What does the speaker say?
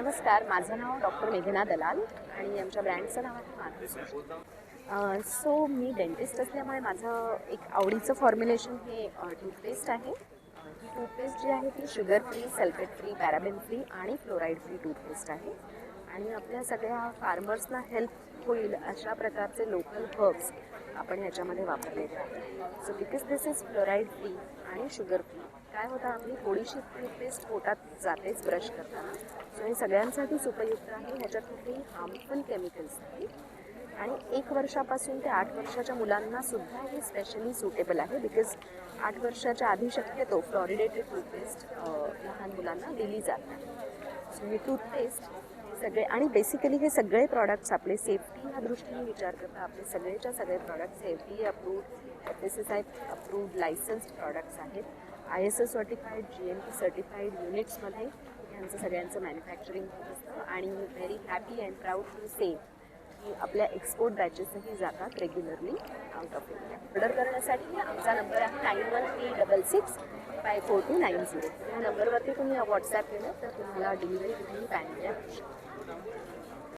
नमस्कार, माझं नाव डॉक्टर मेघना दलाल आणि आमच्या ब्रँडचं नाव आहे माधुरी. सो मी डेंटिस्ट असल्यामुळे माझं एक आवडीचं फॉर्म्युलेशन हे टूथपेस्ट आहे. ही टूथपेस्ट जी आहे ती sugar free, sulphate free, paraben free आणि फ्लोराईड फ्री टूथपेस्ट आहे आणि आपल्या सगळ्या फार्मर्सना हेल्प होईल अशा प्रकारचे लोकल हर्ब्स आपण ह्याच्यामध्ये वापरलेले आहेत. So because this is fluoride free आणि शुगर फ्री. काय होतं, आपली थोडीशी टूथपेस्ट पोटात जातेच ब्रश करताना. सो हे सगळ्यांसाठीच उपयुक्त आहे. ह्याच्यात कुठेही हार्मफुल केमिकल्स नाही आणि 1 वर्षापासून ते 8 वर्षाच्या मुलांना सुद्धा हे स्पेशली सुटेबल आहे. बिकॉज 8 वर्षाच्या आधी शक्यतो फ्लॉरिडेटेड टूथपेस्ट लहान मुलांना दिली जात नाही. सो हे टूथपेस्ट सगळे आणि बेसिकली हे सगळे प्रॉडक्ट्स आपले सेफ्टी ह्या दृष्टीने विचार करता आपले सगळेच्या सगळे products safety approved, FSSAI approved, licensed products आहेत. ISO सर्टिफाईड, GMP सर्टिफाईड युनिट्समध्ये यांचं सगळ्यांचं मॅन्युफॅक्चरिंग होत असतं आणि very happy and proud to say की आपल्या एक्सपोर्ट बॅचेसही जातात regularly out of India. Order करण्यासाठी आमचा नंबर आहे 9136654290. या नंबरवरती तुम्ही व्हॉट्सॲप केलं तर तुम्हाला डिलिव्हरी कुठेही पॅन मिळू शकते.